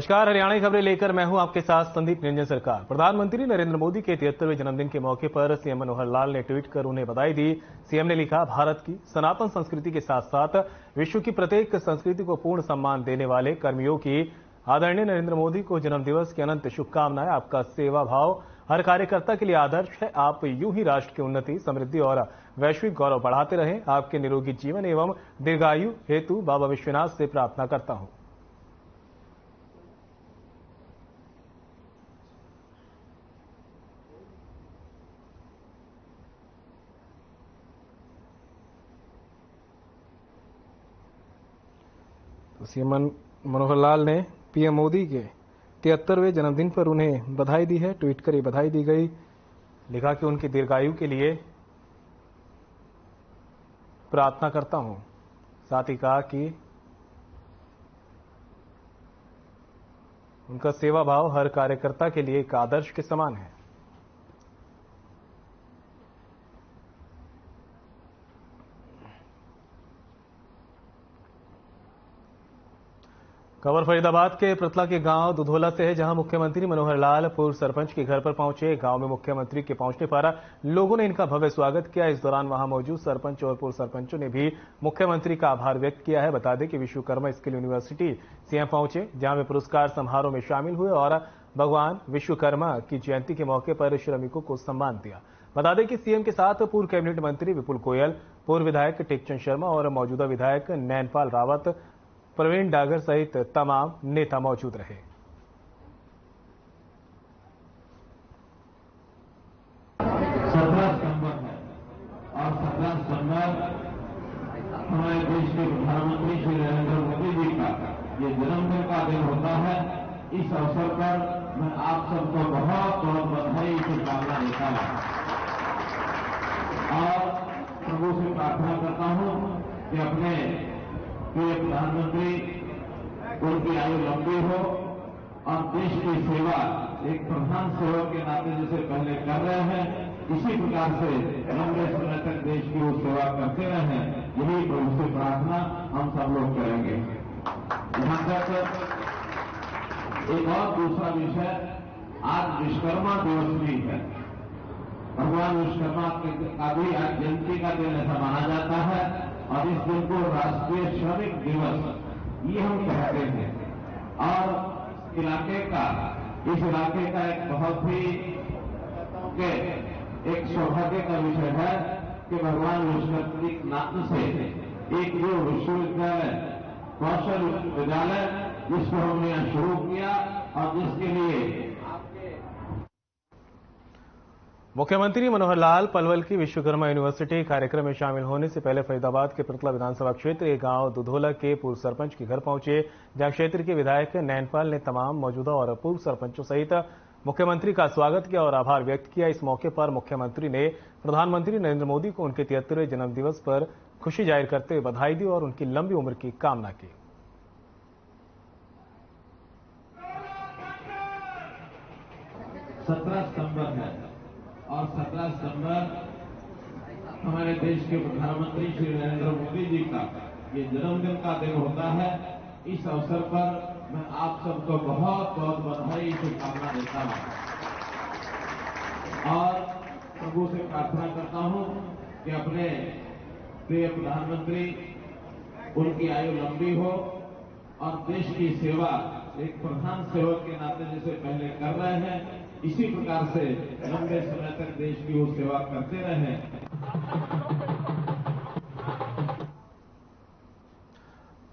नमस्कार, हरियाणा की खबरें लेकर मैं हूं आपके साथ संदीप निरंजन सरकार। प्रधानमंत्री नरेंद्र मोदी के 73वें जन्मदिन के मौके पर सीएम मनोहर लाल ने ट्वीट कर उन्हें बधाई दी। सीएम ने लिखा, भारत की सनातन संस्कृति के साथ साथ विश्व की प्रत्येक संस्कृति को पूर्ण सम्मान देने वाले कर्मयोगी आदरणीय नरेंद्र मोदी को जन्मदिवस की अनंत शुभकामनाएं। आपका सेवा भाव हर कार्यकर्ता के लिए आदर्श है। आप यूं ही राष्ट्र की उन्नति, समृद्धि और वैश्विक गौरव बढ़ाते रहें। आपके निरोगी जीवन एवं दीर्घायु हेतु बाबा विश्वनाथ से प्रार्थना करता हूं। तो सीएम मनोहर लाल ने पीएम मोदी के 73वें जन्मदिन पर उन्हें बधाई दी है। ट्वीट कर ये बधाई दी गई। लिखा कि उनकी दीर्घायु के लिए प्रार्थना करता हूं। साथ ही कहा कि उनका सेवा भाव हर कार्यकर्ता के लिए एक आदर्श के समान है। खबर फरीदाबाद के प्रतला के गांव दुधोला से है, जहां मुख्यमंत्री मनोहर लाल पूर्व सरपंच के घर पर पहुंचे। गांव में मुख्यमंत्री के पहुंचने पर लोगों ने इनका भव्य स्वागत किया। इस दौरान वहां मौजूद सरपंच और पूर्व सरपंचों ने भी मुख्यमंत्री का आभार व्यक्त किया है। बता दें कि विश्वकर्मा स्किल यूनिवर्सिटी सीएम पहुंचे, जहां वे पुरस्कार समारोह में शामिल हुए और भगवान विश्वकर्मा की जयंती के मौके पर श्रमिकों को सम्मान दिया। बता दें कि सीएम के साथ पूर्व कैबिनेट मंत्री विपुल गोयल, पूर्व विधायक टेकचंद शर्मा और मौजूदा विधायक नैनपाल रावत, प्रवीण डागर सहित तमाम नेता मौजूद रहे। और 17 सितंबर हमारे देश के प्रधानमंत्री श्री नरेंद्र मोदी जी का ये जन्मदिन का दिन होता है। इस अवसर पर मैं आप सबको बहुत बहुत बधाई शुभकामना देता हूं और प्रभु से प्रार्थना करता हूं कि अपने प्रिय प्रधानमंत्री उनकी आयु लंबी हो और देश की सेवा एक प्रधान सेवक के नाते जैसे पहले कर रहे हैं, इसी प्रकार से लंबे समय तक देश की वो सेवा करते रहें। यही प्रभु से प्रार्थना हम सब लोग करेंगे। यहां तक एक और दूसरा विषय, आज विश्वकर्मा दिवस भी है। भगवान विश्वकर्मा का भी आज जयंती का दिन ऐसा माना जाता है और इस दिन को राष्ट्रीय श्रमिक दिवस ये हम कहते हैं। और इस इलाके का एक बहुत ही एक सौभाग्य का विषय है कि भगवान विश्वकर्मा के नाम से एक जो विश्वविद्यालय, कौशल विश्वविद्यालय, जिसको हमने यहाँ शुरू किया और जिसके लिए मुख्यमंत्री मनोहर लाल पलवल की विश्वकर्मा यूनिवर्सिटी कार्यक्रम में शामिल होने से पहले फरीदाबाद के प्रतला विधानसभा क्षेत्र के गांव दुधोला के पूर्व सरपंच के घर पहुंचे, जहां क्षेत्र के विधायक नैनपाल ने तमाम मौजूदा और पूर्व सरपंचों सहित मुख्यमंत्री का स्वागत किया और आभार व्यक्त किया। इस मौके पर मुख्यमंत्री ने प्रधानमंत्री नरेंद्र मोदी को उनके 73वें जन्मदिवस पर खुशी जाहिर करते हुए बधाई दी और उनकी लंबी उम्र की कामना की। 17 सितंबर है और 17 सितंबर हमारे देश के प्रधानमंत्री श्री नरेंद्र मोदी जी का ये जन्मदिन का दिन होता है। इस अवसर पर मैं आप सबको बहुत बहुत बधाई शुभकामना देता हूं और प्रभु से प्रार्थना करता हूं कि अपने प्रिय प्रधानमंत्री उनकी आयु लंबी हो और देश की सेवा एक प्रधान सेवक के नाते जैसे पहले कर रहे हैं, इसी प्रकार से लंबे समय तक देश की वो सेवा करते रहें।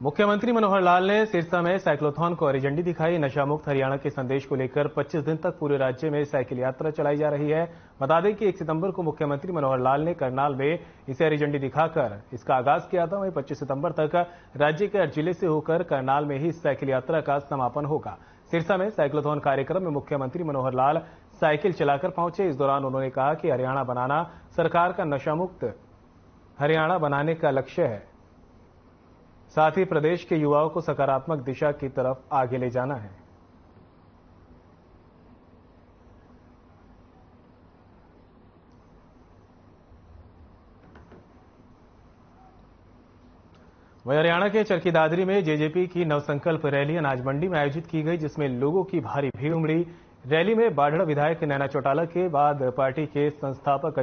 मुख्यमंत्री मनोहर लाल ने सिरसा में साइक्लोथॉन को हरी झंडी दिखाई। नशा मुक्त हरियाणा के संदेश को लेकर 25 दिन तक पूरे राज्य में साइकिल यात्रा चलाई जा रही है। बता दें कि 1 सितंबर को मुख्यमंत्री मनोहर लाल ने करनाल में इसे हरी झंडी दिखाकर इसका आगाज किया था। वहीं 25 सितंबर तक राज्य के हर जिले से होकर करनाल में ही साइकिल यात्रा का समापन होगा। सिरसा में साइक्लोथॉन कार्यक्रम में मुख्यमंत्री मनोहर लाल साइकिल चलाकर पहुंचे। इस दौरान उन्होंने कहा कि हरियाणा बनाना सरकार का नशा मुक्त हरियाणा बनाने का लक्ष्य है। साथ ही प्रदेश के युवाओं को सकारात्मक दिशा की तरफ आगे ले जाना है। वहीं हरियाणा के चरखी दादरी में जेजेपी की नवसंकल्प रैली अनाज मंडी में आयोजित की गई, जिसमें लोगों की भारी भीड़ उमड़ी। रैली में बाढ़ड़ा विधायक नैना चौटाला के बाद पार्टी के संस्थापक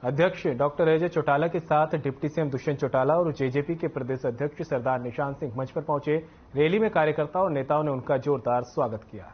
अध्यक्ष डॉक्टर अजय चौटाला के साथ डिप्टी सीएम दुष्यंत चौटाला और जेजेपी के प्रदेश अध्यक्ष सरदार निशान सिंह मंच पर पहुंचे। रैली में कार्यकर्ताओं और नेताओं ने उनका जोरदार स्वागत किया।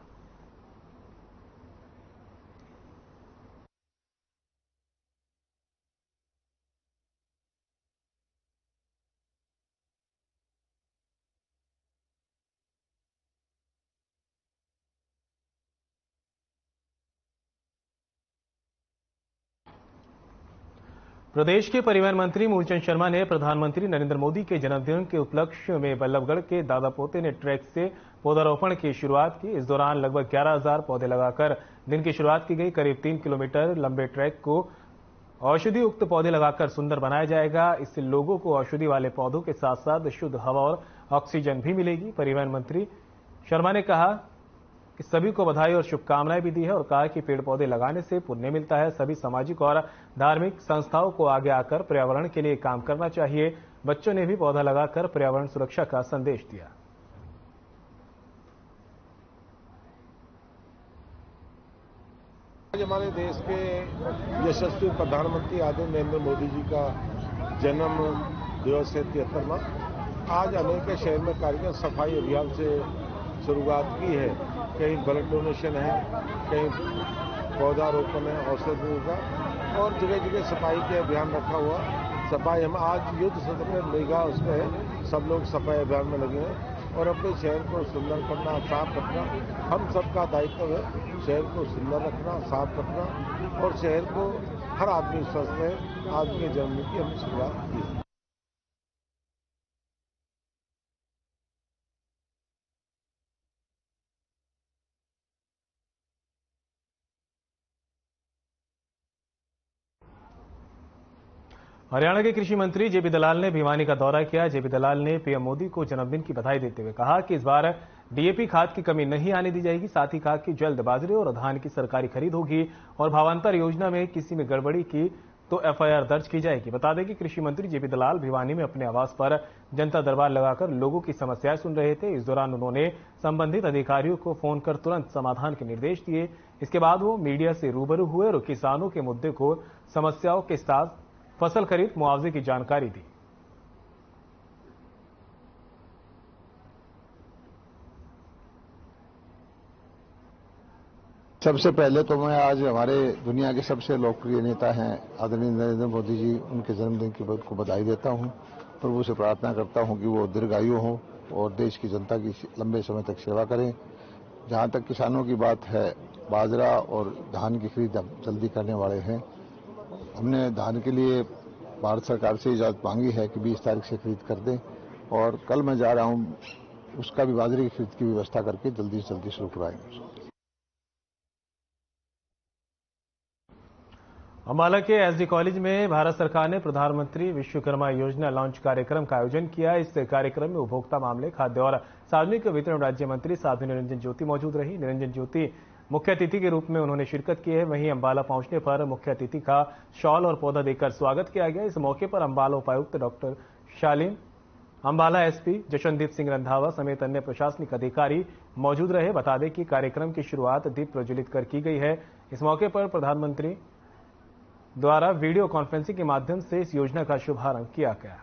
प्रदेश के परिवहन मंत्री मूलचंद शर्मा ने प्रधानमंत्री नरेंद्र मोदी के जन्मदिन के उपलक्ष्य में बल्लभगढ़ के दादा पोते ने ट्रैक से पौधारोपण की शुरुआत की। इस दौरान लगभग 11,000 पौधे लगाकर दिन की शुरुआत की गई। करीब 3 किलोमीटर लंबे ट्रैक को औषधि युक्त पौधे लगाकर सुंदर बनाया जाएगा। इससे लोगों को औषधि वाले पौधों के साथ साथ शुद्ध हवा और ऑक्सीजन भी मिलेगी। परिवहन मंत्री शर्मा ने कहा कि सभी को बधाई और शुभकामनाएं भी दी है और कहा कि पेड़ पौधे लगाने से पुण्य मिलता है। सभी सामाजिक और धार्मिक संस्थाओं को आगे आकर पर्यावरण के लिए काम करना चाहिए। बच्चों ने भी पौधा लगाकर पर्यावरण सुरक्षा का संदेश दिया। आज हमारे देश के यशस्वी प्रधानमंत्री आदरणीय नरेंद्र मोदी जी का जन्म दिवस है 73वां। आज अनेक शहर में कार्यक्रम सफाई अभियान से शुरुआत की है। कहीं ब्लड डोनेशन है, कहीं पौधारोपण है, औषधि का, और जगह जगह सफाई का अभियान रखा हुआ। सफाई हम आज युद्ध सत्र में लेगा, उसमें सब लोग सफाई अभियान में लगे हैं और अपने शहर को सुंदर करना, साफ रखना हम सबका दायित्व है। शहर को सुंदर रखना, साफ रखना और शहर को हर आदमी स्वस्थ है। आज के जन्मदिन की हमने शुरुआत की है। हरियाणा के कृषि मंत्री जेपी दलाल ने भिवानी का दौरा किया। जेपी दलाल ने पीएम मोदी को जन्मदिन की बधाई देते हुए कहा कि इस बार डीएपी खाद की कमी नहीं आने दी जाएगी। साथ ही कहा कि जल्द बाजरे और धान की सरकारी खरीद होगी और भावांतर योजना में किसी में गड़बड़ी की तो एफआईआर दर्ज की जाएगी। बता दें कि कृषि मंत्री जेपी दलाल भिवानी में अपने आवास पर जनता दरबार लगाकर लोगों की समस्याएं सुन रहे थे। इस दौरान उन्होंने संबंधित अधिकारियों को फोन कर तुरंत समाधान के निर्देश दिए। इसके बाद वो मीडिया से रूबरू हुए और किसानों के मुद्दे को समस्याओं के साथ फसल खरीद मुआवजे की जानकारी दी। सबसे पहले तो मैं आज हमारे दुनिया के सबसे लोकप्रिय नेता हैं आदरणीय नरेंद्र मोदी जी, उनके जन्मदिन की को बधाई देता हूं। प्रभु से प्रार्थना करता हूं कि वो दीर्घायु हो और देश की जनता की लंबे समय तक सेवा करें। जहां तक किसानों की बात है, बाजरा और धान की खरीद जल्दी करने वाले हैं। हमने धान के लिए भारत सरकार से इजाजत मांगी है कि 20 तारीख से खरीद कर दें और कल मैं जा रहा हूं, उसका भी बाजरे की खरीद की व्यवस्था करके जल्दी से जल्दी शुरू कराएंगे। अंबाला के एसडी कॉलेज में भारत सरकार ने प्रधानमंत्री विश्वकर्मा योजना लॉन्च कार्यक्रम का आयोजन किया। इस कार्यक्रम में उपभोक्ता मामले, खाद्य और सार्वजनिक वितरण राज्य मंत्री साध्वी निरंजन ज्योति मौजूद रही। निरंजन ज्योति मुख्य अतिथि के रूप में उन्होंने शिरकत की है। वहीं अंबाला पहुंचने पर मुख्य अतिथि का शॉल और पौधा देकर स्वागत किया गया। इस मौके पर अंबाला उपायुक्त डॉक्टर शालीन, अंबाला एसपी जशनदीप सिंह रंधावा समेत अन्य प्रशासनिक अधिकारी मौजूद रहे। बता दें कि कार्यक्रम की शुरुआत दीप प्रज्वलित कर की गई है। इस मौके पर प्रधानमंत्री द्वारा वीडियो कॉन्फ्रेंसिंग के माध्यम से इस योजना का शुभारंभ किया गया।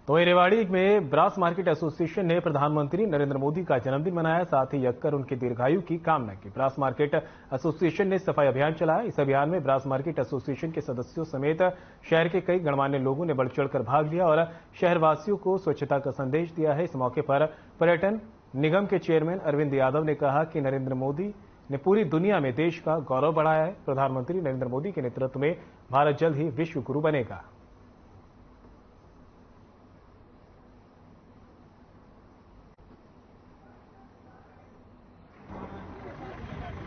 तो रेवाड़ी में ब्रास मार्केट एसोसिएशन ने प्रधानमंत्री नरेंद्र मोदी का जन्मदिन मनाया। साथ ही यक्कर उनके दीर्घायु की कामना की। ब्रास मार्केट एसोसिएशन ने सफाई अभियान चलाया। इस अभियान में ब्रास मार्केट एसोसिएशन के सदस्यों समेत शहर के कई गणमान्य लोगों ने बढ़ चढ़कर भाग लिया और शहरवासियों को स्वच्छता का संदेश दिया है। इस मौके पर पर्यटन निगम के चेयरमैन अरविंद यादव ने कहा कि नरेंद्र मोदी ने पूरी दुनिया में देश का गौरव बढ़ाया है। प्रधानमंत्री नरेंद्र मोदी के नेतृत्व में भारत जल्द ही विश्व गुरु बनेगा।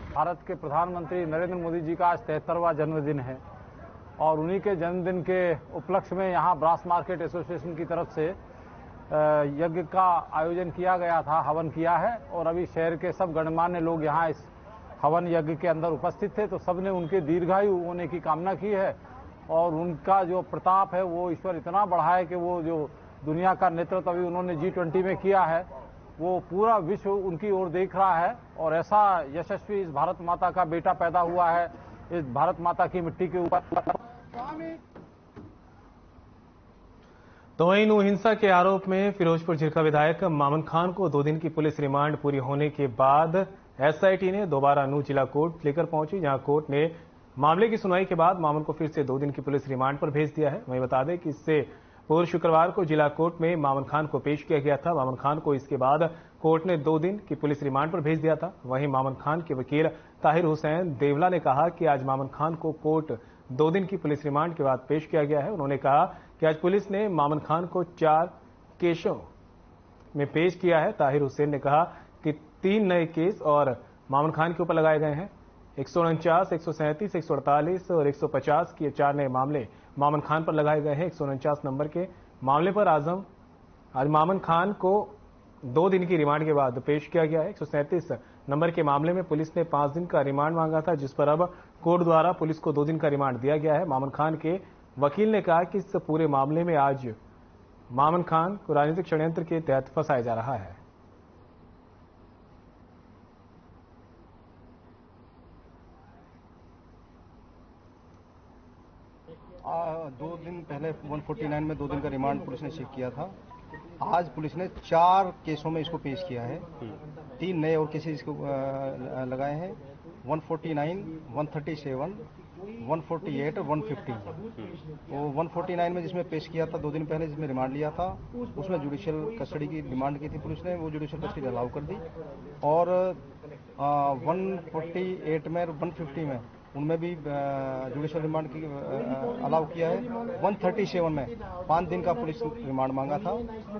भारत के प्रधानमंत्री नरेंद्र मोदी जी का आज 73वां जन्मदिन है और उन्हीं के जन्मदिन के उपलक्ष्य में यहाँ ब्रास मार्केट एसोसिएशन की तरफ से यज्ञ का आयोजन किया गया था, हवन किया है। और अभी शहर के सब गणमान्य लोग यहाँ इस हवन यज्ञ के अंदर उपस्थित थे, तो सबने उनके दीर्घायु होने की कामना की है और उनका जो प्रताप है वो ईश्वर इतना बढ़ाए कि वो जो दुनिया का नेतृत्व अभी उन्होंने G20 में किया है वो पूरा विश्व उनकी ओर देख रहा है। और ऐसा यशस्वी इस भारत माता का बेटा पैदा हुआ है इस भारत माता की मिट्टी के ऊपर। तो वहीं नू हिंसा के आरोप में फिरोजपुर झिरका विधायक मामन खान को 2 दिन की पुलिस रिमांड पूरी होने के बाद एसआईटी ने दोबारा नू जिला कोर्ट लेकर पहुंची, जहां कोर्ट ने मामले की सुनवाई के बाद मामन को फिर से 2 दिन की पुलिस रिमांड पर भेज दिया है। वहीं बता दें कि इससे पूर्व शुक्रवार को जिला कोर्ट में मामन खान को पेश किया गया था। मामन खान को इसके बाद कोर्ट ने 2 दिन की पुलिस रिमांड पर भेज दिया था। वहीं मामन खान के वकील ताहिर हुसैन देवला ने कहा कि आज मामन खान को कोर्ट 2 दिन की पुलिस रिमांड के बाद पेश किया गया है। उन्होंने कहा कि आज पुलिस ने मामन खान को 4 केसों में पेश किया है। ताहिर हुसैन ने कहा कि 3 नए केस और मामन खान के ऊपर लगाए गए हैं। 149, 137, 148 और 150 के 4 नए मामले मामन खान पर लगाए गए हैं। 149 नंबर के मामले पर आज मामन खान को 2 दिन की रिमांड के बाद पेश किया गया है। 137 नंबर के मामले में पुलिस ने 5 दिन का रिमांड मांगा था, जिस पर अब कोर्ट द्वारा पुलिस को 2 दिन का रिमांड दिया गया है। मामन खान के वकील ने कहा कि इस पूरे मामले में आज मामन खान को राजनीतिक षड्यंत्र के तहत फंसाया जा रहा है। दो दिन पहले 149 में 2 दिन का रिमांड पुलिस ने चेक किया था। आज पुलिस ने 4 केसों में इसको पेश किया है। 3 नए और केसेस इसको लगाए हैं, 149, 137, 148 और 150। वो 149 में जिसमें पेश किया था 2 दिन पहले, जिसमें रिमांड लिया था, उसमें जुडिशियल कस्टडी की डिमांड की थी पुलिस ने, वो जुडिशियल कस्टडी अलाउ कर दी। और 148 में और 150 में उनमें भी जुडिशियल रिमांड की अलाउ किया है। 137 में 5 दिन का पुलिस रिमांड मांगा था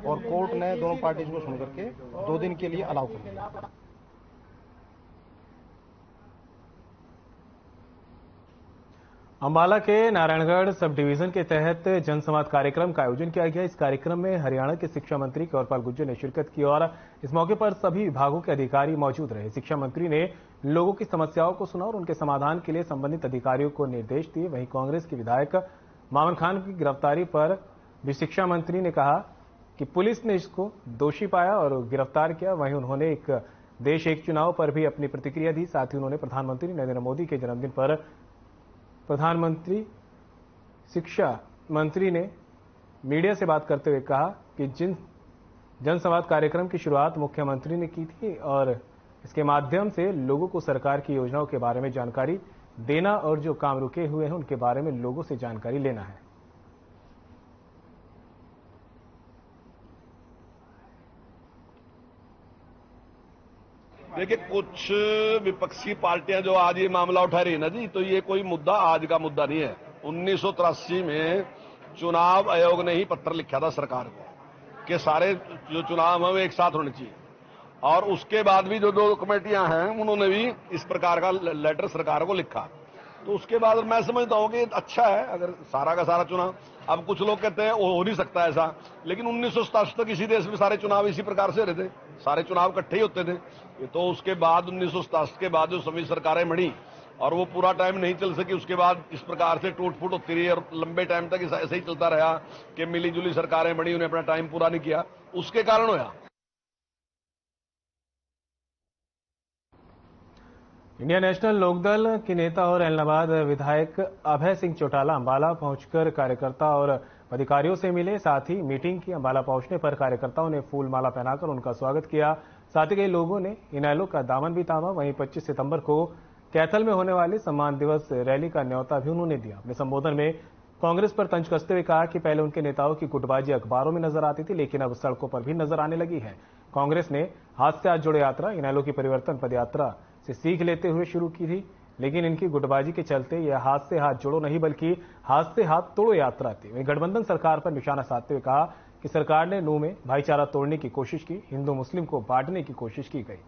और कोर्ट ने दोनों पार्टीज को सुन करके 2 दिन के लिए अलाउ कर दिया। अंबाला के नारायणगढ़ सब डिवीजन के तहत जनसंवाद कार्यक्रम का आयोजन किया गया। इस कार्यक्रम में हरियाणा के शिक्षा मंत्री कंवरपाल गुर्जर ने शिरकत की और इस मौके पर सभी विभागों के अधिकारी मौजूद रहे। शिक्षा मंत्री ने लोगों की समस्याओं को सुना और उनके समाधान के लिए संबंधित अधिकारियों को निर्देश दिए। वहीं कांग्रेस के विधायक मामन खान की गिरफ्तारी पर भी शिक्षा मंत्री ने कहा कि पुलिस ने इसको दोषी पाया और गिरफ्तार किया। वहीं उन्होंने एक देश एक चुनाव पर भी अपनी प्रतिक्रिया दी। साथ ही उन्होंने प्रधानमंत्री नरेंद्र मोदी के जन्मदिन पर प्रधानमंत्री शिक्षा मंत्री ने मीडिया से बात करते हुए कहा कि जिन जनसंवाद कार्यक्रम की शुरुआत मुख्यमंत्री ने की थी और इसके माध्यम से लोगों को सरकार की योजनाओं के बारे में जानकारी देना और जो काम रुके हुए हैं उनके बारे में लोगों से जानकारी लेना है। देखिए, कुछ विपक्षी पार्टियां जो आज ये मामला उठा रही है ना जी, तो ये कोई मुद्दा आज का मुद्दा नहीं है। 1983 में चुनाव आयोग ने ही पत्र लिखा था सरकार को कि सारे जो चुनाव हैं वो एक साथ होने चाहिए, और उसके बाद भी जो 2 कमेटियां हैं उन्होंने भी इस प्रकार का लेटर सरकार को लिखा। तो उसके बाद मैं समझता हूं कि अच्छा है अगर सारा का सारा चुनाव, अब कुछ लोग कहते हैं हो नहीं सकता ऐसा, लेकिन 1987 तक इसी देश में सारे चुनाव इसी प्रकार से रहते, सारे चुनाव इकट्ठे ही होते थे। तो उसके बाद 1987 के बाद जो सभी सरकारें बनी और वो पूरा टाइम नहीं चल सकी, उसके बाद इस प्रकार से टूट फूट होती रही और लंबे टाइम तक ऐसे ही चलता रहा कि मिली जुली सरकारें बनी, उन्हें अपना टाइम पूरा नहीं किया, उसके कारण हुआ। इंडियन नेशनल लोकदल के नेता और ऐलनाबाद विधायक अभय सिंह चौटाला अंबाला पहुंचकर कार्यकर्ता और अधिकारियों से मिले, साथ ही मीटिंग की। अंबाला पहुंचने पर कार्यकर्ताओं ने फूल माला पहनाकर उनका स्वागत किया। साथ ही कई लोगों ने इनेलो का दामन भी थामा। वहीं 25 सितंबर को कैथल में होने वाली सम्मान दिवस रैली का न्योता भी उन्होंने दिया। अपने संबोधन में कांग्रेस पर तंज कसते हुए कहा कि पहले उनके नेताओं की गुटबाजी अखबारों में नजर आती थी, लेकिन अब सड़कों पर भी नजर आने लगी है। कांग्रेस ने हाथ से हाथ जोड़ो यात्रा इनेलो की परिवर्तन पदयात्रा से सीख लेते हुए शुरू की थी, लेकिन इनकी गुटबाजी के चलते यह हाथ से हाथ जोड़ो नहीं बल्कि हाथ से हाथ तोड़ो यात्रा थी। वहीं गठबंधन सरकार पर निशाना साधते हुए कहा कि सरकार ने नू में भाईचारा तोड़ने की कोशिश की, हिंदू मुस्लिम को बांटने की कोशिश की गई।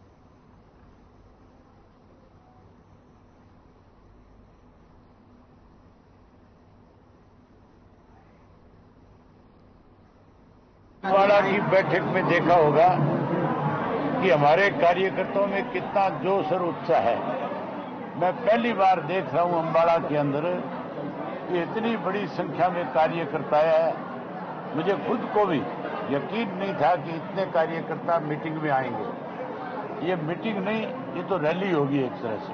अम्बाला की बैठक में देखा होगा कि हमारे कार्यकर्ताओं में कितना जोश और उत्साह है। मैं पहली बार देख रहा हूं अम्बाला के अंदर कि इतनी बड़ी संख्या में कार्यकर्ता है। मुझे खुद को भी यकीन नहीं था कि इतने कार्यकर्ता मीटिंग में आएंगे। ये मीटिंग नहीं, ये तो रैली होगी एक तरह से।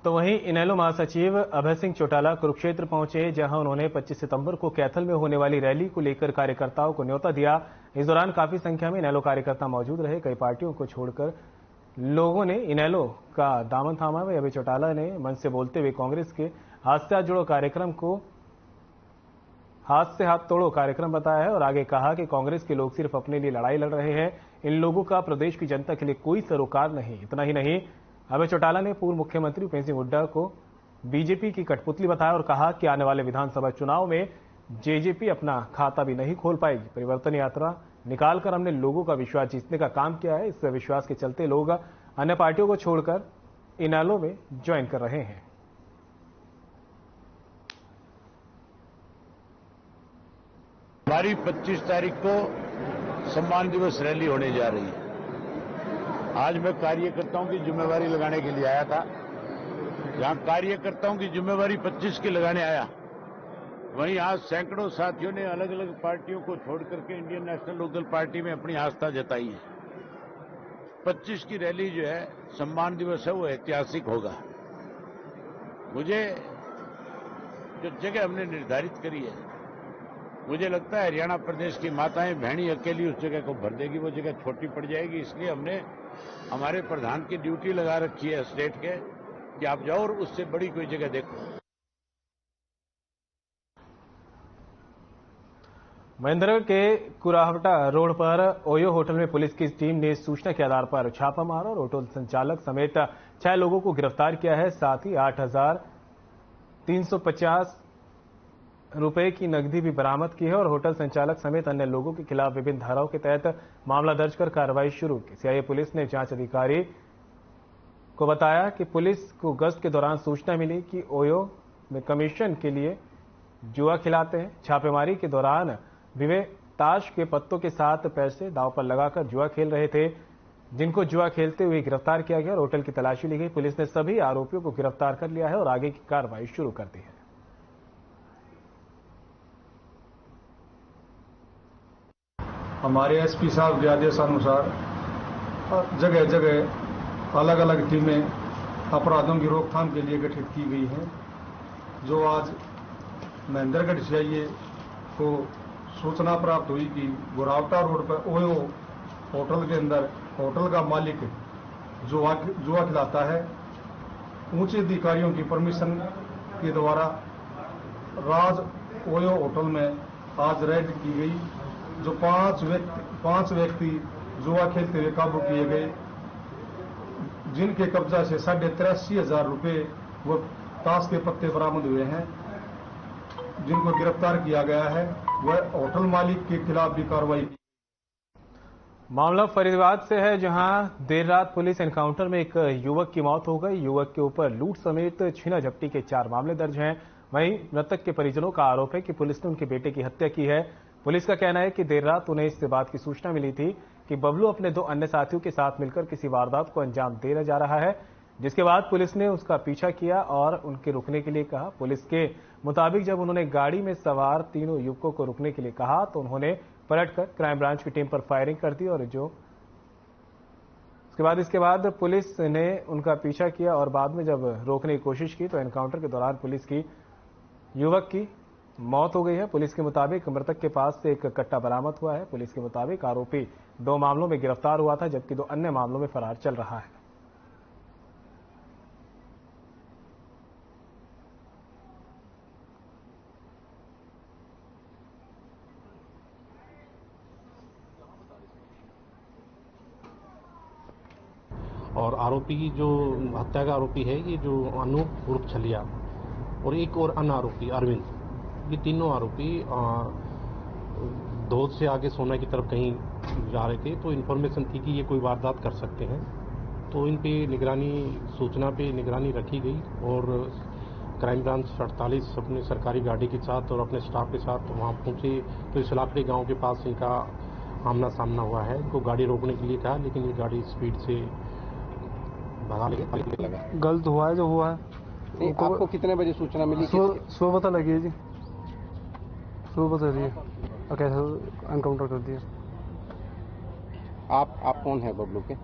तो वहीं इनेलो महासचिव अभय सिंह चौटाला कुरुक्षेत्र पहुंचे, जहां उन्होंने 25 सितंबर को कैथल में होने वाली रैली को लेकर कार्यकर्ताओं को न्योता दिया। इस दौरान काफी संख्या में इनेलो कार्यकर्ता मौजूद रहे। कई पार्टियों को छोड़कर लोगों ने इनेलो का दामन थामा हुआ। अभय चौटाला ने मंच से बोलते हुए कांग्रेस के हाथ से हाथ जोड़ो कार्यक्रम को हाथ से हाथ तोड़ो कार्यक्रम बताया है और आगे कहा कि कांग्रेस के लोग सिर्फ अपने लिए लड़ाई लड़ रहे हैं। इन लोगों का प्रदेश की जनता के लिए कोई सरोकार नहीं। इतना ही नहीं, अभय चौटाला ने पूर्व मुख्यमंत्री भूपेंद्र सिंह हुड्डा को बीजेपी की कठपुतली बताया और कहा कि आने वाले विधानसभा चुनाव में जेजेपी अपना खाता भी नहीं खोल पाएगी। परिवर्तन यात्रा निकालकर हमने लोगों का विश्वास जीतने का काम किया है। इस विश्वास के चलते लोग अन्य पार्टियों को छोड़कर इनेलो में ज्वाइन कर रहे हैं। हमारी 25 तारीख को सम्मान दिवस रैली होने जा रही है। आज मैं कार्यकर्ताओं की जिम्मेवारी लगाने के लिए आया था। जहां कार्यकर्ताओं की जिम्मेवारी 25 की लगाने आया, वहीं आज सैकड़ों साथियों ने अलग अलग पार्टियों को छोड़ करके इंडियन नेशनल लोकदल पार्टी में अपनी आस्था जताई है। 25 की रैली जो है, सम्मान दिवस है, वो ऐतिहासिक होगा। मुझे जो जगह हमने निर्धारित करी है, मुझे लगता है हरियाणा प्रदेश की माताएं बहनी अकेली उस जगह को भर देगी, वो जगह छोटी पड़ जाएगी। इसलिए हमने हमारे प्रधान की ड्यूटी लगा रखी है स्टेट के कि आप जाओ और उससे बड़ी कोई जगह देखो। महेंद्रगढ़ के कुराहवटा रोड पर ओयो होटल में पुलिस की टीम ने सूचना के आधार पर छापा मारा और होटल संचालक समेत 6 लोगों को गिरफ्तार किया है। साथ ही 8,350 रुपए की नकदी भी बरामद की है और होटल संचालक समेत अन्य लोगों के खिलाफ विभिन्न धाराओं के तहत मामला दर्ज कर कार्रवाई शुरू की। सीआईए पुलिस ने जांच अधिकारी को बताया कि पुलिस को गश्त के दौरान सूचना मिली कि ओयो में कमीशन के लिए जुआ खिलाते हैं। छापेमारी के दौरान विवे ताश के पत्तों के साथ पैसे दांव पर लगाकर जुआ खेल रहे थे, जिनको जुआ खेलते हुए गिरफ्तार किया गया और होटल की तलाशी ली गई। पुलिस ने सभी आरोपियों को गिरफ्तार कर लिया है और आगे की कार्रवाई शुरू कर दी है। हमारे एसपी साहब के आदेशानुसार जगह जगह अलग अलग टीमें अपराधों की रोकथाम के लिए गठित की गई हैं। जो आज महेंद्रगढ़ सीआईए को सूचना प्राप्त हुई कि गुरावटा रोड पर ओयो होटल के अंदर होटल का मालिक जुआ खिलाता है, उच्च अधिकारियों की परमिशन के द्वारा राज ओयो होटल में आज रेड की गई। जो 5 व्यक्ति जुआ खेलते हुए काबू किए गए, जिनके कब्जा से 83,500 रुपए व ताश के पत्ते बरामद हुए हैं, जिनको गिरफ्तार किया गया है। वह होटल मालिक के खिलाफ भी कार्रवाई की। मामला फरीदाबाद से है, जहां देर रात पुलिस एनकाउंटर में एक युवक की मौत हो गई। युवक के ऊपर लूट समेत छीना झपटी के 4 मामले दर्ज हैं। वहीं मृतक के परिजनों का आरोप है कि पुलिस ने उनके बेटे की हत्या की है। पुलिस का कहना है कि देर रात उन्हें इस बात की सूचना मिली थी कि बबलू अपने 2 अन्य साथियों के साथ मिलकर किसी वारदात को अंजाम देने जा रहा है, जिसके बाद पुलिस ने उसका पीछा किया और उनके रुकने के लिए कहा। पुलिस के मुताबिक जब उन्होंने गाड़ी में सवार तीनों युवकों को रुकने के लिए कहा तो उन्होंने पलटकर क्राइम ब्रांच की टीम पर फायरिंग कर दी और इसके बाद पुलिस ने उनका पीछा किया और बाद में जब रोकने की कोशिश की तो एनकाउंटर के दौरान पुलिस की युवक की मौत हो गई है। पुलिस के मुताबिक मृतक के पास से एक कट्टा बरामद हुआ है। पुलिस के मुताबिक आरोपी 2 मामलों में गिरफ्तार हुआ था, जबकि 2 अन्य मामलों में फरार चल रहा है। और आरोपी की जो हत्या का आरोपी है, ये जो अनूप उर्फ छलिया और एक और अन्य आरोपी अरविंद, ये तीनों आरोपी धोद से आगे सोना की तरफ कहीं जा रहे थे। तो इन्फॉर्मेशन थी कि ये कोई वारदात कर सकते हैं, तो इन पे सूचना पे निगरानी रखी गई और क्राइम ब्रांच 48 अपनी सरकारी गाड़ी के साथ और अपने स्टाफ के साथ वहाँ पहुँचे तो इस लाकड़ी गांव के पास इनका आमना सामना हुआ है। इनको गाड़ी रोकने के लिए कहा, लेकिन ये गाड़ी स्पीड से भगा लगा। गलत हुआ है जो हुआ है। आपको कितने बजे सूचना मिली? सुबह पता लगी है जी, सुबह पता लगी और कैसे एनकाउंटर कर दिया। आप कौन है बबलू के?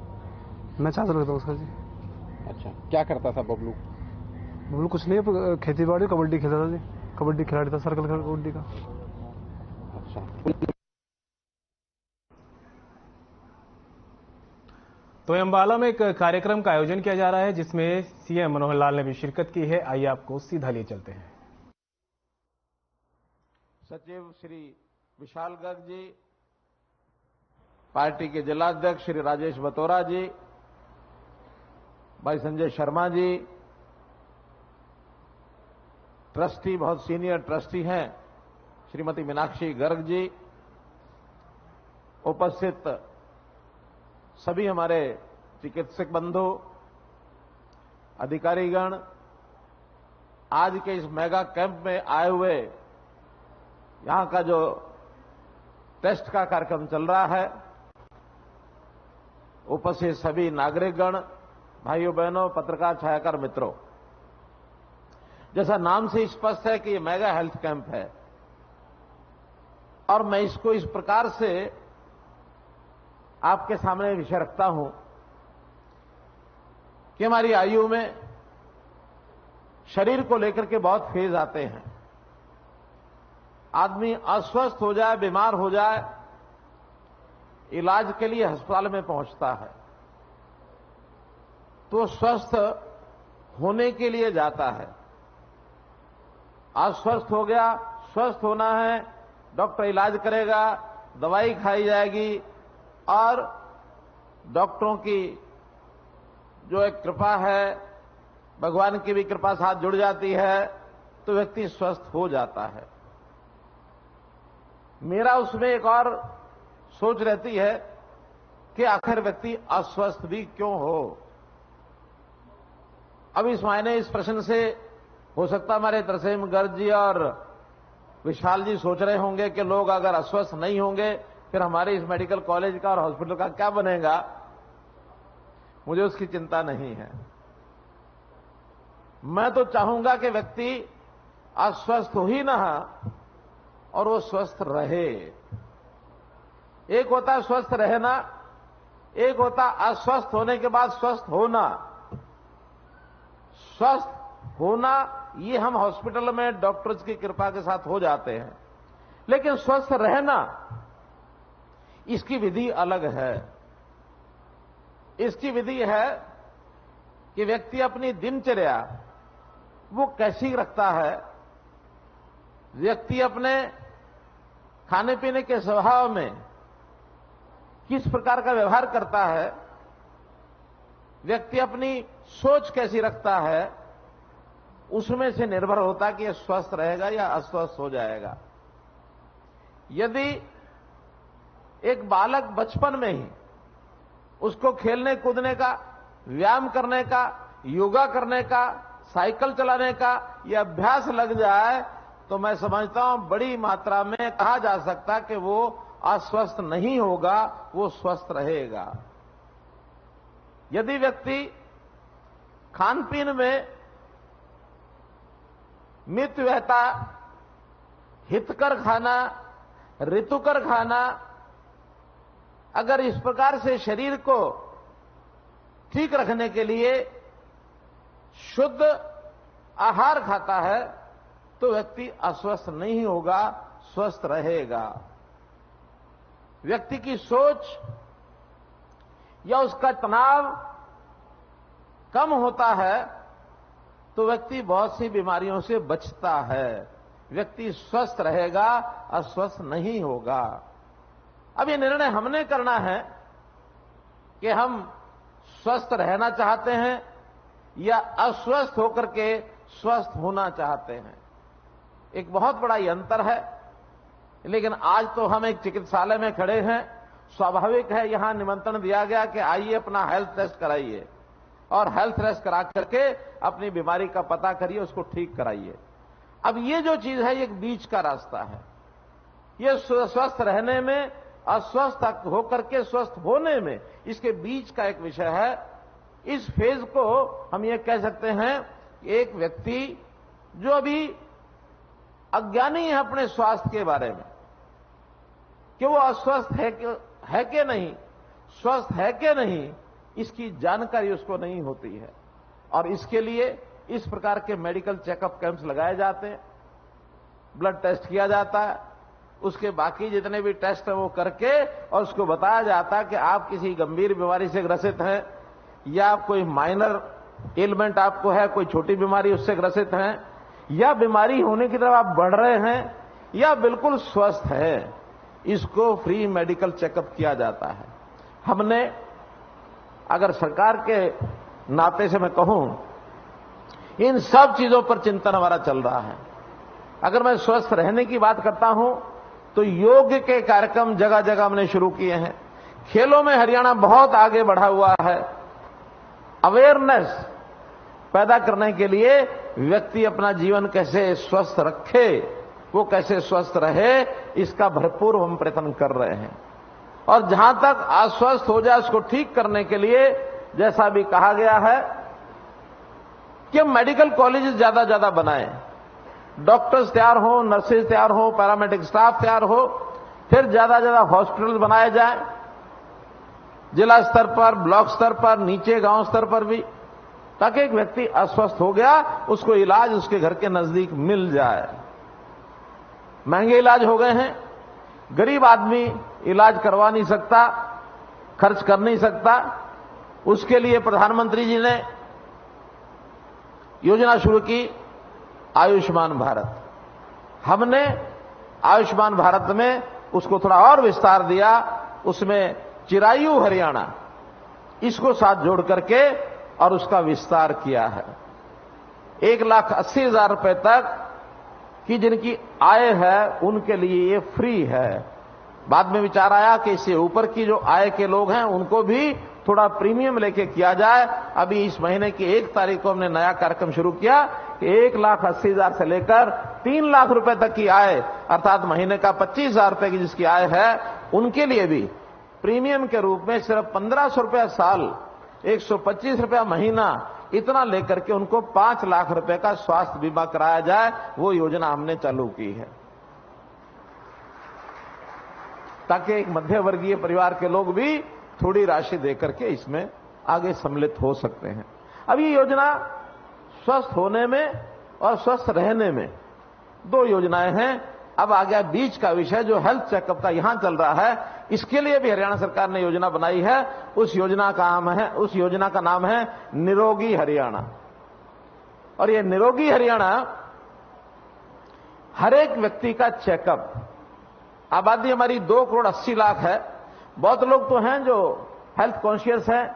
मैं छात्र रहता हूँ उसका जी। अच्छा, क्या करता था बबलू? बबलू कुछ नहीं, खेती बाड़ी कबड्डी खेलता था जी, कबड्डी खिलाड़ी था, सर्कल कबड्डी का। अच्छा। तो अंबाला में एक कार्यक्रम का आयोजन किया जा रहा है जिसमें सीएम मनोहर लाल ने भी शिरकत की है। आइए आपको सीधा लिए चलते हैं। सचिव श्री विशाल गर्ग जी, पार्टी के जिलाध्यक्ष श्री राजेश बतौरा जी, भाई संजय शर्मा जी, ट्रस्टी बहुत सीनियर ट्रस्टी हैं श्रीमती मीनाक्षी गर्ग जी, उपस्थित सभी हमारे चिकित्सक बंधु, अधिकारीगण, आज के इस मेगा कैंप में आए हुए, यहां का जो टेस्ट का कार्यक्रम चल रहा है, उपस्थित सभी नागरिकगण, भाइयों बहनों, पत्रकार छायाकार मित्रों, जैसा नाम से स्पष्ट है कि ये मेगा हेल्थ कैंप है और मैं इसको इस प्रकार से आपके सामने विषय रखता हूं कि हमारी आयु में शरीर को लेकर के बहुत फेज आते हैं। आदमी अस्वस्थ हो जाए, बीमार हो जाए, इलाज के लिए अस्पताल में पहुंचता है तो स्वस्थ होने के लिए जाता है। अस्वस्थ हो गया, स्वस्थ होना है, डॉक्टर इलाज करेगा, दवाई खाई जाएगी और डॉक्टरों की जो एक कृपा है, भगवान की भी कृपा साथ जुड़ जाती है तो व्यक्ति स्वस्थ हो जाता है। मेरा उसमें एक और सोच रहती है कि आखिर व्यक्ति अस्वस्थ भी क्यों हो। अब इस मायने इस प्रश्न से हो सकता हमारे तरसेम गर्ग जी और विशाल जी सोच रहे होंगे कि लोग अगर अस्वस्थ नहीं होंगे फिर हमारे इस मेडिकल कॉलेज का और हॉस्पिटल का क्या बनेगा। मुझे उसकी चिंता नहीं है। मैं तो चाहूंगा कि व्यक्ति अस्वस्थ हो ही ना और वो स्वस्थ रहे। एक होता है स्वस्थ रहना, एक होता अस्वस्थ होने के बाद स्वस्थ होना। स्वस्थ होना ये हम हॉस्पिटल में डॉक्टर्स की कृपा के साथ हो जाते हैं, लेकिन स्वस्थ रहना इसकी विधि अलग है। इसकी विधि है कि व्यक्ति अपनी दिनचर्या वो कैसी रखता है, व्यक्ति अपने खाने पीने के स्वभाव में किस प्रकार का व्यवहार करता है, व्यक्ति अपनी सोच कैसी रखता है, उसमें से निर्भर होता है कि यह स्वस्थ रहेगा या अस्वस्थ हो जाएगा। यदि एक बालक बचपन में ही उसको खेलने कूदने का, व्यायाम करने का, योगा करने का, साइकिल चलाने का यह अभ्यास लग जाए तो मैं समझता हूं बड़ी मात्रा में कहा जा सकता कि वो अस्वस्थ नहीं होगा, वो स्वस्थ रहेगा। यदि व्यक्ति खान पीन में मितव्ययता, हितकर खाना, ऋतुकर खाना, अगर इस प्रकार से शरीर को ठीक रखने के लिए शुद्ध आहार खाता है तो व्यक्ति अस्वस्थ नहीं होगा, स्वस्थ रहेगा। व्यक्ति की सोच या उसका तनाव कम होता है तो व्यक्ति बहुत सी बीमारियों से बचता है। व्यक्ति स्वस्थ रहेगा, अस्वस्थ नहीं होगा। अब ये निर्णय हमने करना है कि हम स्वस्थ रहना चाहते हैं या अस्वस्थ होकर के स्वस्थ होना चाहते हैं। एक बहुत बड़ा ये अंतर है। लेकिन आज तो हम एक चिकित्सालय में खड़े हैं, स्वाभाविक है यहां निमंत्रण दिया गया कि आइए अपना हेल्थ टेस्ट कराइए। और हेल्थ रेस्ट करा करके अपनी बीमारी का पता करिए, उसको ठीक कराइए। अब ये जो चीज है, ये एक बीच का रास्ता है। ये स्वस्थ रहने में, अस्वस्थ होकर के स्वस्थ होने में, इसके बीच का एक विषय है। इस फेज को हम ये कह सकते हैं, एक व्यक्ति जो अभी अज्ञानी है अपने स्वास्थ्य के बारे में, कि वो अस्वस्थ है कि नहीं, स्वस्थ है कि नहीं, इसकी जानकारी उसको नहीं होती है। और इसके लिए इस प्रकार के मेडिकल चेकअप कैंप्स लगाए जाते हैं, ब्लड टेस्ट किया जाता है, उसके बाकी जितने भी टेस्ट हैं वो करके और उसको बताया जाता है कि आप किसी गंभीर बीमारी से ग्रसित हैं या कोई माइनर एलिमेंट आपको है, कोई छोटी बीमारी उससे ग्रसित हैं, या बीमारी होने की तरफ आप बढ़ रहे हैं या बिल्कुल स्वस्थ हैं। इसको फ्री मेडिकल चेकअप किया जाता है। हमने, अगर सरकार के नाते से मैं कहूं, इन सब चीजों पर चिंतन हमारा चल रहा है। अगर मैं स्वस्थ रहने की बात करता हूं तो योग के कार्यक्रम जगह जगह हमने शुरू किए हैं। खेलों में हरियाणा बहुत आगे बढ़ा हुआ है। अवेयरनेस पैदा करने के लिए व्यक्ति अपना जीवन कैसे स्वस्थ रखे, वो कैसे स्वस्थ रहे, इसका भरपूर हम प्रयत्न कर रहे हैं। और जहां तक अस्वस्थ हो जाए उसको ठीक करने के लिए, जैसा भी कहा गया है कि हम मेडिकल कॉलेजेस ज्यादा बनाएं, डॉक्टर्स तैयार हो, नर्सेज तैयार हो, पैरामेडिक स्टाफ तैयार हो, फिर ज्यादा हॉस्पिटल बनाए जाए, जिला स्तर पर, ब्लॉक स्तर पर, नीचे गांव स्तर पर भी, ताकि एक व्यक्ति अस्वस्थ हो गया उसको इलाज उसके घर के नजदीक मिल जाए। महंगे इलाज हो गए हैं, गरीब आदमी इलाज करवा नहीं सकता, खर्च कर नहीं सकता। उसके लिए प्रधानमंत्री जी ने योजना शुरू की, आयुष्मान भारत। हमने आयुष्मान भारत में उसको थोड़ा और विस्तार दिया, उसमें चिरायु हरियाणा इसको साथ जोड़ करके और उसका विस्तार किया है। 1,80,000 रुपए तक की जिनकी आय है उनके लिए ये फ्री है। बाद में विचार आया कि इससे ऊपर की जो आय के लोग हैं उनको भी थोड़ा प्रीमियम लेके किया जाए। अभी इस महीने की 1 तारीख को हमने नया कार्यक्रम शुरू किया कि 1,80,000 से लेकर 3 लाख रुपए तक की आय, अर्थात महीने का 25,000 रुपए की जिसकी आय है, उनके लिए भी प्रीमियम के रूप में सिर्फ 1,500 रुपया साल, 125 रुपया महीना, इतना लेकर के उनको 5 लाख रुपए का स्वास्थ्य बीमा कराया जाए। वो योजना हमने चालू की है ताकि एक मध्य वर्गीय परिवार के लोग भी थोड़ी राशि देकर के इसमें आगे सम्मिलित हो सकते हैं। अब ये योजना स्वस्थ होने में और स्वस्थ रहने में 2 योजनाएं हैं। अब आ गया बीच का विषय जो हेल्थ चेकअप का यहां चल रहा है। इसके लिए भी हरियाणा सरकार ने योजना बनाई है। उस योजना का नाम है निरोगी हरियाणा। और ये निरोगी हरियाणा हर एक व्यक्ति का चेकअप, आबादी हमारी 2,80,00,000 है। बहुत लोग तो हैं जो हेल्थ कॉन्शियस हैं,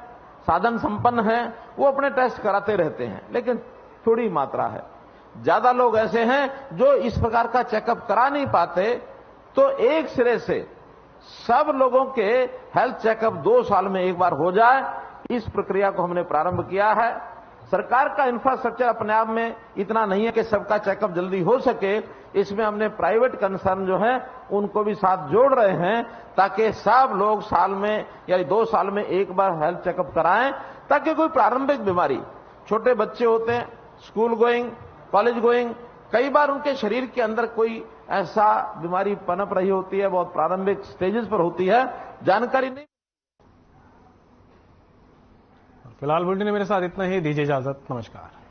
साधन संपन्न हैं, वो अपने टेस्ट कराते रहते हैं, लेकिन थोड़ी मात्रा है। ज्यादा लोग ऐसे हैं जो इस प्रकार का चेकअप करा नहीं पाते। तो एक सिरे से सब लोगों के हेल्थ चेकअप 2 साल में एक बार हो जाए, इस प्रक्रिया को हमने प्रारंभ किया है। सरकार का इंफ्रास्ट्रक्चर अपने आप में इतना नहीं है कि सबका चेकअप जल्दी हो सके। इसमें हमने प्राइवेट कंसर्न जो है उनको भी साथ जोड़ रहे हैं ताकि सब लोग साल में यानी 2 साल में एक बार हेल्थ चेकअप कराएं, ताकि कोई प्रारंभिक बीमारी, छोटे बच्चे होते हैं, स्कूल गोइंग, कॉलेज गोइंग, कई बार उनके शरीर के अंदर कोई ऐसा बीमारी पनप रही होती है, बहुत प्रारंभिक स्टेजेस पर होती है, जानकारी नहीं। फिलहाल बुलेटिन में मेरे साथ इतना ही, दीजिए इजाजत, नमस्कार।